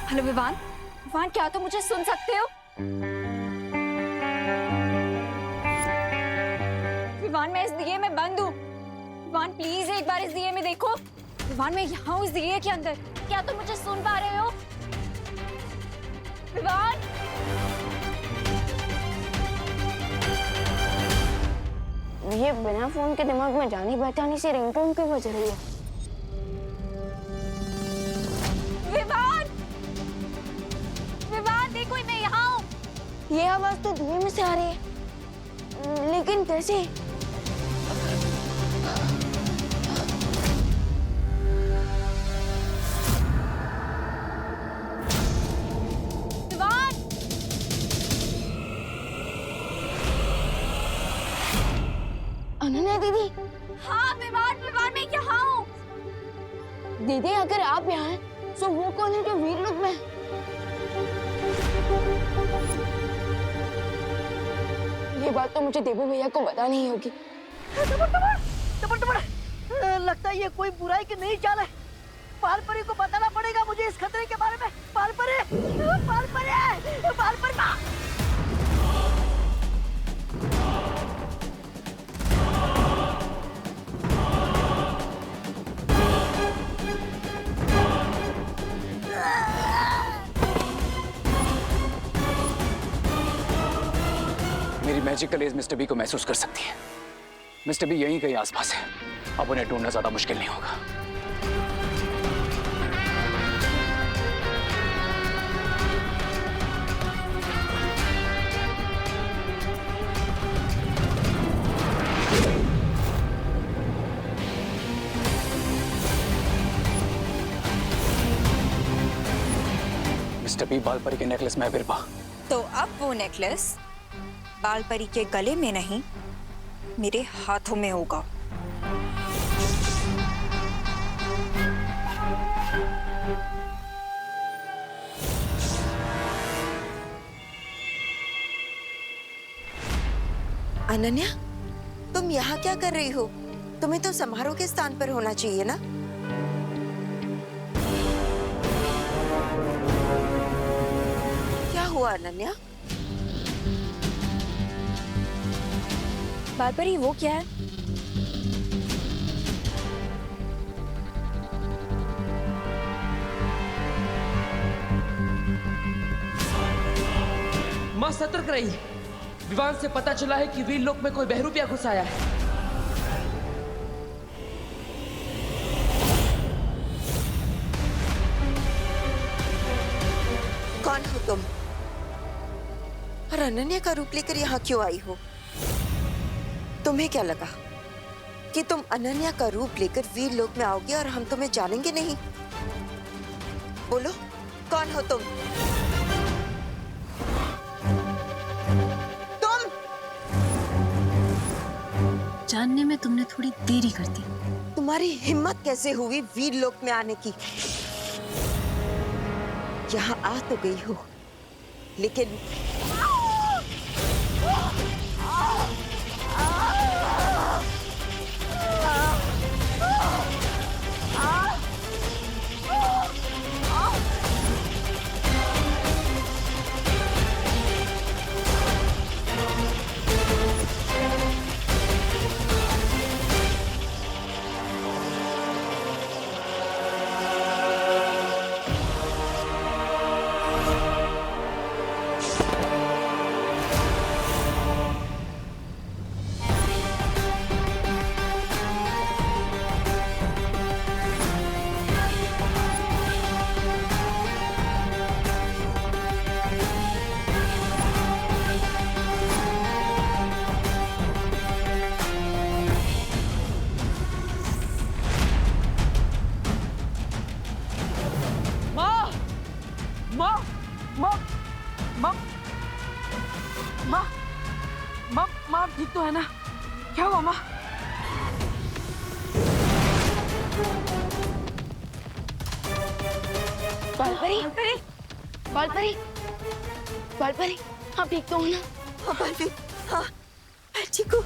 Hello Vivaan, Vivaan क्या तुम मुझे सुन सकते हो? विवान मैं इस दिए में बंद हूँ। विवान प्लीज एक बार इस दिए में देखो। विवान मैं यहाँ हूँ इस दिए के अंदर। क्या तुम मुझे सुन पा रहे हो? विवान ये बिना फोन के दिमाग में जानी पहचानी सी रिंगटोन क्यों बज रही है? विवान, विवान देखो मैं यहाँ हूँ। ये आवाज तो धुएं में से आ रही है, लेकिन कैसे? विवान, अनन्या दीदी। हाँ विवान, विवान मैं यहाँ हूँ। दीदी अगर आप यहाँ हैं, तो वो कौन है जो वीर लोक में? ये बात तो मुझे देवू भैया को बतानी ही होगी। लगता है ये कोई बुराई की नई चाल है। पालपरी को बताना पड़ेगा मुझे इस खतरे के बारे में। पालपरी, पालपरी, पालपरी माँ। मेरी मैजिकल एज मिस्टर बी को महसूस कर सकती है। मिस्टर बी यहीं कहीं आसपास है। अब उन्हें ढूंढना ज्यादा मुश्किल नहीं होगा। मिस्टर बी, बालपरी के नेकलेस में बिरबा। तो अब वो नेकलेस बालपरी के गले में नहीं, मेरे हाथों में होगा। अनन्या, तुम यहाँ क्या कर रही हो? तुम्हें तो समारोह के स्थान पर होना चाहिए ना? क्या हुआ अनन्या? बालपरी वो क्या है? मां सतर्क रही। विवान से पता चला है कि वीर लोक में कोई बहरूपिया घुस आया है। कौन हो तुम? और अनन्या का रूप लेकर यहाँ क्यों आई हो? तुम्हें क्या लगा कि तुम अनन्या का रूप लेकर वीर लोक में आओगे और हम तुम्हें जानेंगे नहीं? बोलो, कौन हो तुम? तुम जानने में तुमने थोड़ी देरी कर दी। तुम्हारी हिम्मत कैसे हुई वीर लोक में आने की? यहाँ आ तो गई हो, लेकिन माँ ठीक तो है ना? क्या हुआ माँ? बालपरी, बालपरी, बालपरी, आप ठीक तो हो ना? हाँ बालवीर, हाँ मैं ठीक हूँ।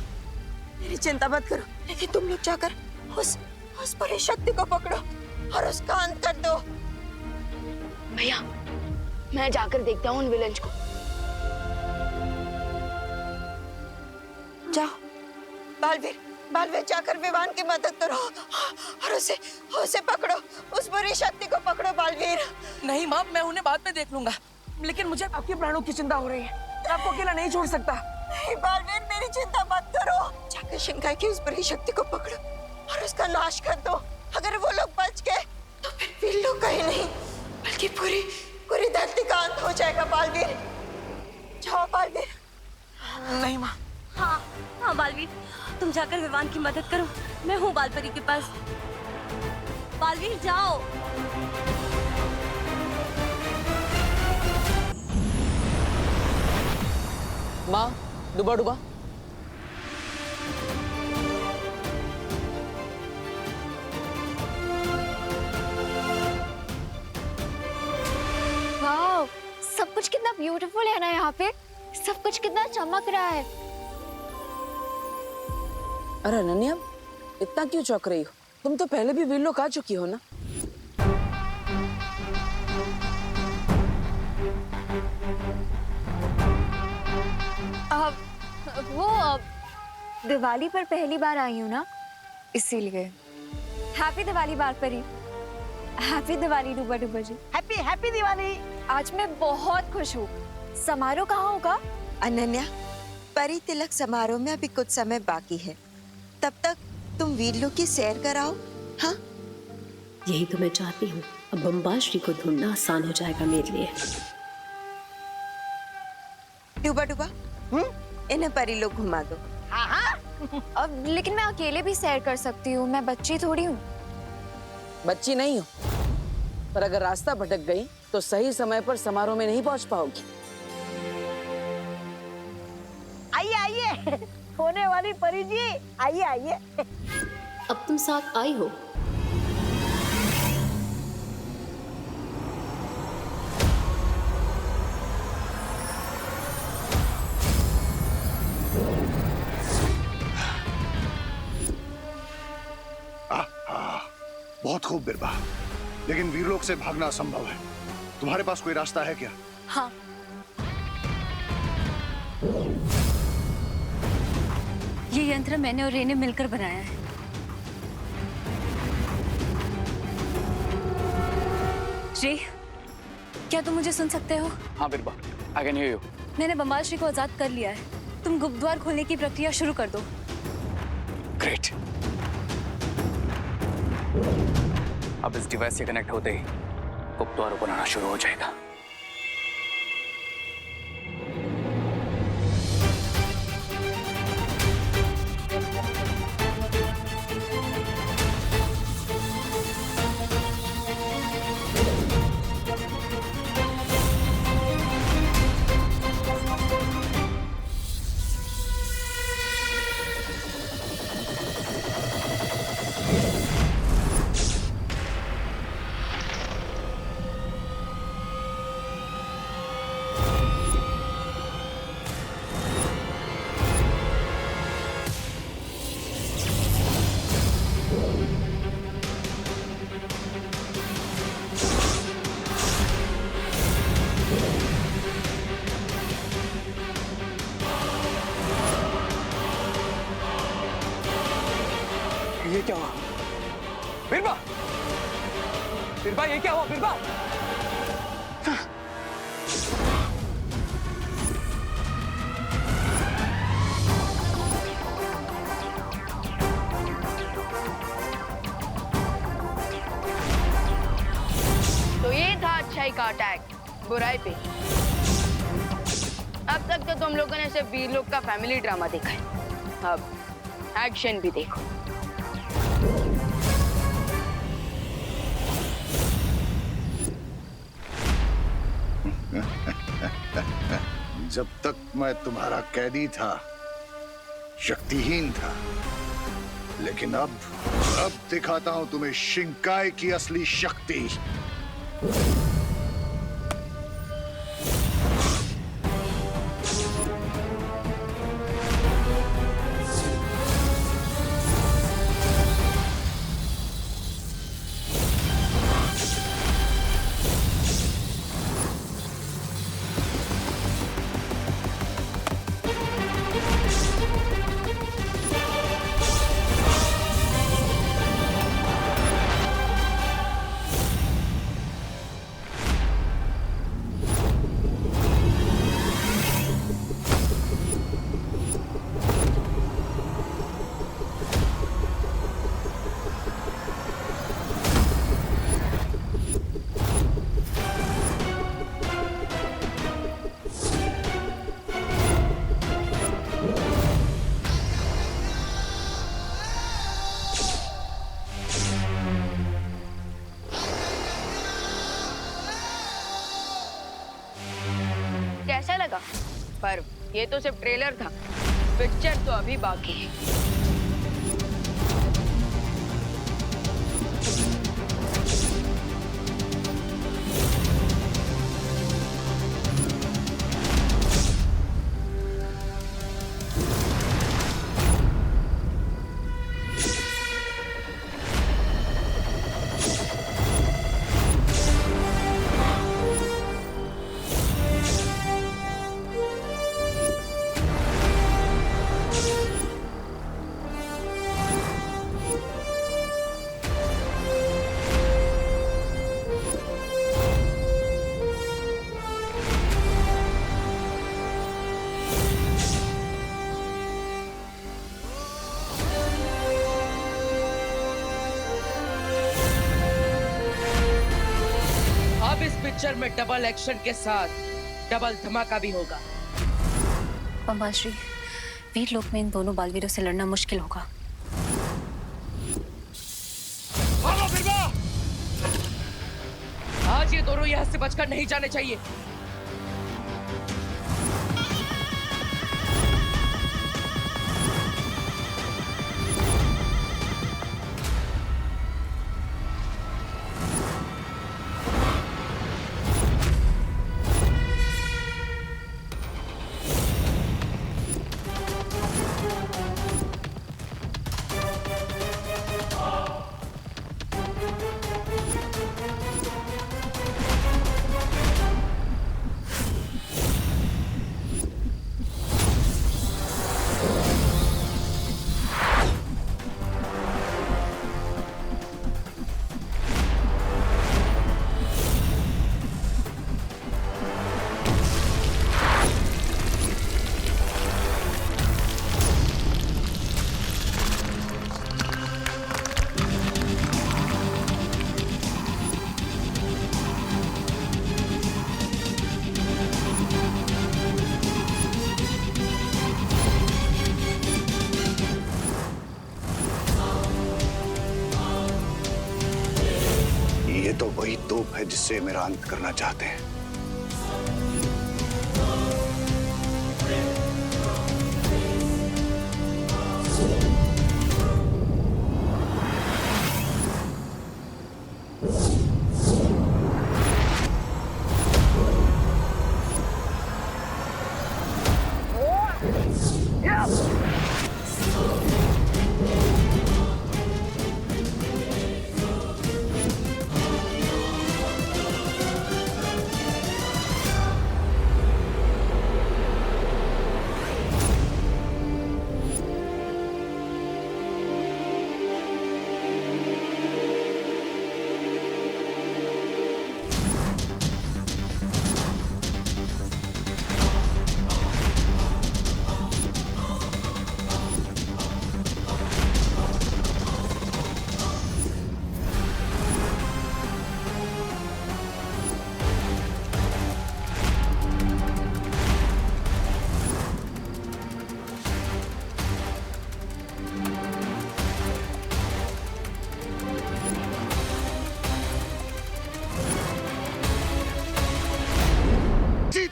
मेरी चिंता मत करो, लेकिन तुम लोग जाकर उस परी शक्ति को पकड़ो और उसका अंत कर दो। भैया मैं जाकर देखता हूँ उन विलेंस को। जाओ बालवीर, बालवीर जाकर विवान की मदद करो और उसे पकड़ो, उस बुरी शक्ति को पकड़ो बालवीर। नहीं माँ, मैं उन्हें बाद में देख लूंगा, लेकिन मुझे आपके प्राणों की चिंता हो रही है। मैं आपको अकेला नहीं छोड़ सकता। नहीं बालवीर, मेरी चिंता मत करो। जाकर शिंकाई की उस बुरी शक्ति को पकड़ो और उसका नाश कर दो। अगर वो लोग बच गए तो फिर वीर लोग का ही नहीं बल्कि पूरी पूरी धरती का अंत हो जाएगा बालवीर। जाओ बालवीर। नहीं माँ। हाँ हाँ बालवीर, तुम जाकर विवान की मदद करो, मैं हूँ बालपरी के पास। बालवीर जाओ। माँ, डुबा डुबा। वाओ, सब कुछ कितना ब्यूटीफुल है ना यहाँ पे, सब कुछ कितना चमक रहा है। अरे अनन्या, इतना क्यों चौंक रही हो? तुम तो पहले भी वीरलोक आ चुकी हो ना। दिवाली पर पहली बार आई हूँ ना, इसीलिए। हैप्पी दिवाली बालपरी। हैप्पी दिवाली डुबा डुबा जी। Happy happy Diwali. आज मैं बहुत खुश हूँ। समारोह कहाँ होगा? अनन्या, परी तिलक समारोह में अभी कुछ समय बाकी है, तब तक तुम वीरलोक की सैर कराओ। हाँ, यही तो मैं चाहती हूँ। अब बम्बाश्री को ढूंढना आसान हो जाएगा मेरे लिए। डुबा डुबा, इन्हें परी लोग घुमा दो। हाँ हाँ। अब लेकिन मैं अकेले भी सैर कर सकती हूँ, मैं बच्ची थोड़ी हूँ। बच्ची नहीं हो, पर अगर रास्ता भटक गई तो सही समय पर समारोह में नहीं पहुंच पाओगी। आइए आइए, होने वाली परी जी, आइए आइए। अब तुम साथ आई हो। बहुत खूब बिरबा, लेकिन वीरलोक से भागना असंभव है। तुम्हारे पास कोई रास्ता है क्या? हाँ, ये यंत्र मैंने और रे ने मिलकर बनाया है। रे, क्या तुम मुझे सुन सकते हो? हाँ बिरबा, आई कैन हियर यू। मैंने बम्बाश्री को आजाद कर लिया है। तुम गुप्त द्वार खोलने की प्रक्रिया शुरू कर दो। ग्रेट। अब इस डिवाइस से कनेक्ट होते ही गुप्त द्वार ओपन होना शुरू हो जाएगा। ये क्या हुआ? बिरबा! बिरबा, ये क्या हुआ बिरबा? तो ये था अच्छाई का अटैक बुराई पे। अब तक तो तुम लोगों ने सिर्फ वीरलोक का फैमिली ड्रामा देखा है, अब एक्शन भी देखो। जब तक मैं तुम्हारा कैदी था, शक्तिहीन था, लेकिन अब दिखाता हूं तुम्हें शिंकाई की असली शक्ति। कैसा लगा? पर ये तो सिर्फ ट्रेलर था, पिक्चर तो अभी बाकी है। अब इस पिक्चर में डबल एक्शन के साथ डबल धमाका भी होगा। बम्बाश्री, वीर लोक में इन दोनों बालवीरों से लड़ना मुश्किल होगा। आज ये दोनों यहाँ से बचकर नहीं जाने चाहिए। ये तो वही तोप है जिससे मेरा अंत करना चाहते हैं।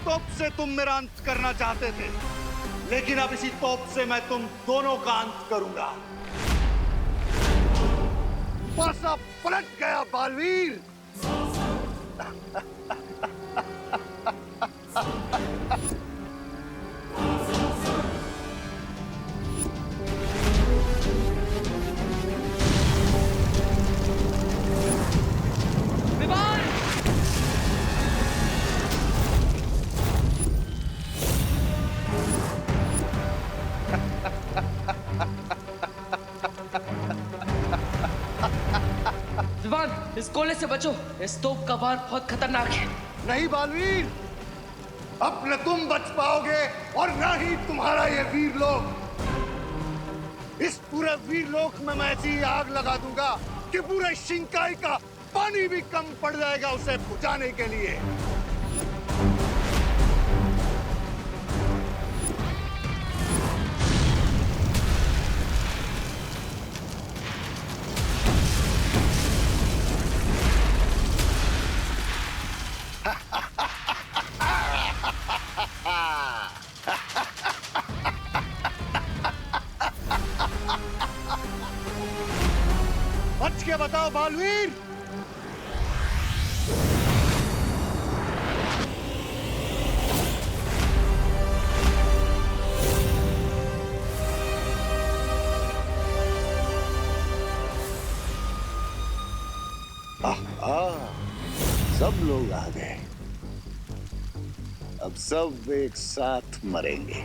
तोप से तुम मेरा अंत करना चाहते थे, लेकिन अब इसी तोप से मैं तुम दोनों का अंत करूंगा। पासा पलट गया बालवीर। इस गोले से बचो, इस तोप का वार बहुत खतरनाक है। नहीं बालवीर, अब न तुम बच पाओगे और न ही तुम्हारा ये वीर लोक। इस पूरे वीर लोक में मैं ऐसी आग लगा दूंगा कि पूरे शिंकाई का पानी भी कम पड़ जाएगा उसे बुझाने के लिए। बालवीर। सब लोग आ गए। अब सब एक साथ मरेंगे।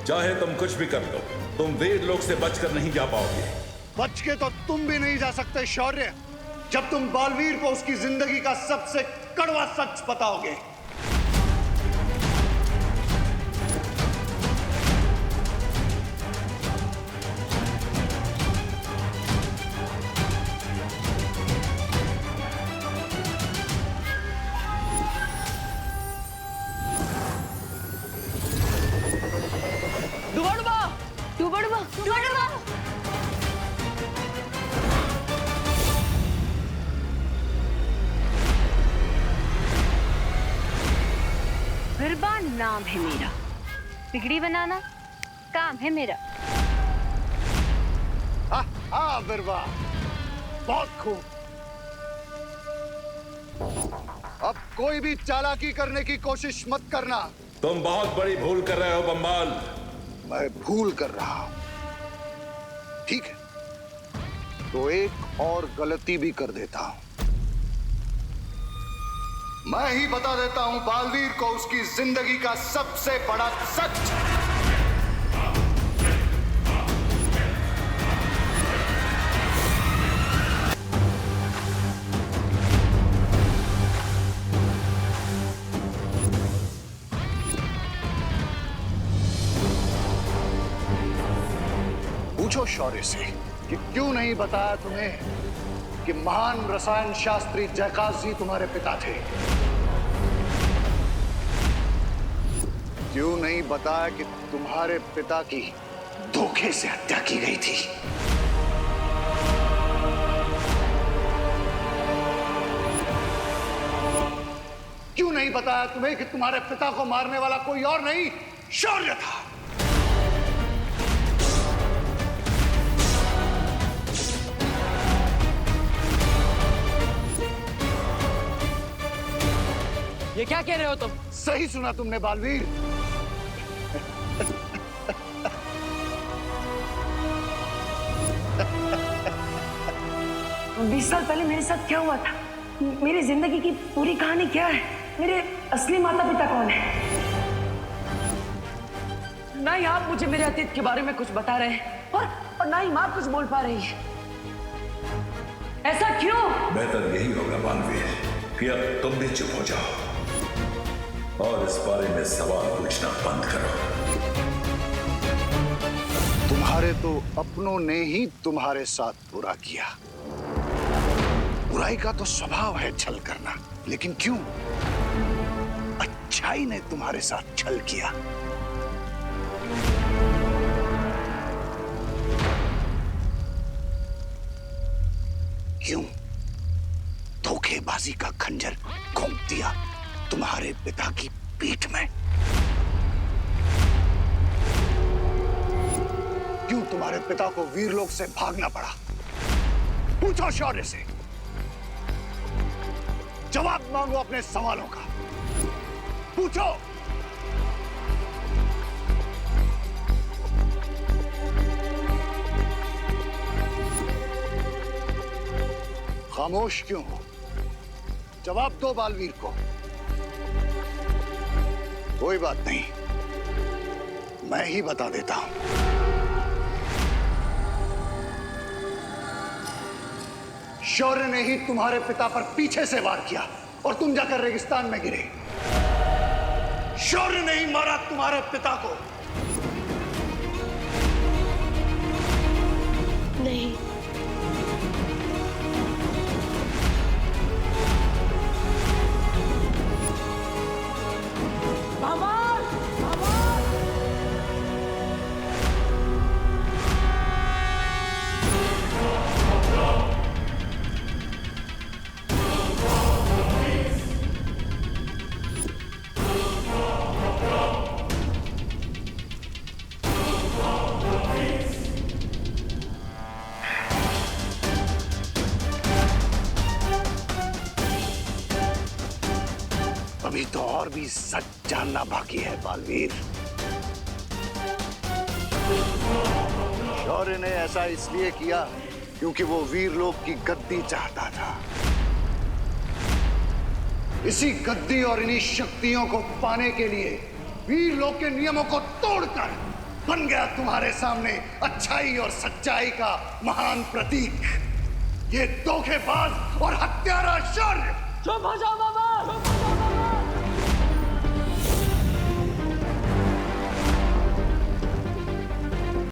चाहे तुम कुछ भी कर लो, तुम वीर लोक से बचकर नहीं जा पाओगे। बच के तो तुम भी नहीं जा सकते शौर्य, जब तुम बालवीर को उसकी जिंदगी का सबसे कड़वा सच बताओगे। बिरबा नाम है मेरा, बिगड़ी बनाना काम है मेरा। हाँ बिरबा, बहुत खूब। अब कोई भी चालाकी करने की कोशिश मत करना। तुम बहुत बड़ी भूल कर रहे हो बम्बाल। मैं भूल कर रहा हूं, ठीक है, तो एक और गलती भी कर देता हूं। मैं ही बता देता हूं बालवीर को उसकी जिंदगी का सबसे बड़ा सच। पूछो शौर्य से कि क्यों नहीं बताया तुम्हें कि महान रसायन शास्त्री जयकाश जी तुम्हारे पिता थे। क्यों नहीं बताया कि तुम्हारे पिता की धोखे से हत्या की गई थी। क्यों नहीं बताया तुम्हें कि तुम्हारे पिता को मारने वाला कोई और नहीं, शौर्य था। ये क्या कह रहे हो तुम? सही सुना तुमने बालवीर। 20 साल पहले मेरे साथ क्या हुआ था? मेरी जिंदगी की पूरी कहानी क्या है? मेरे असली माता पिता कौन है? ना ही आप मुझे मेरे अतीत के बारे में कुछ बता रहे हैं और ना ही माँ कुछ बोल पा रही है। ऐसा क्यों? बेहतर यही होगा बालवीर कि अब तुम भी चुप हो जाओ और इस बारे में सवाल पूछना बंद करो। तुम्हारे तो अपनों ने ही तुम्हारे साथ बुरा किया। बुराई का तो स्वभाव है छल करना, लेकिन क्यों? अच्छाई ने तुम्हारे साथ छल किया। क्यों? धोखेबाजी का खंजर घोंप दिया तुम्हारे पिता की पीठ में। क्यों तुम्हारे पिता को वीरलोक से भागना पड़ा? पूछो शौर्य से, जवाब मांगो अपने सवालों का। पूछो। खामोश क्यों हो? जवाब दो बालवीर को। कोई बात नहीं, मैं ही बता देता हूं। शौर्य ने ही तुम्हारे पिता पर पीछे से वार किया और तुम जाकर रेगिस्तान में गिरे। शौर्य ने ही मारा तुम्हारे पिता को। नहीं, अभी तो और भी सच जानना बाकी है बालवीर। शौर्य ने ऐसा इसलिए किया क्योंकि वो वीरलोक की गद्दी चाहता था। इसी गद्दी और इन्हीं शक्तियों को पाने के लिए वीरलोक के नियमों को तोड़कर बन गया तुम्हारे सामने अच्छाई और सच्चाई का महान प्रतीक। ये धोखेबाज और हत्यारा शौर्य। चुप हो जाओ मामा।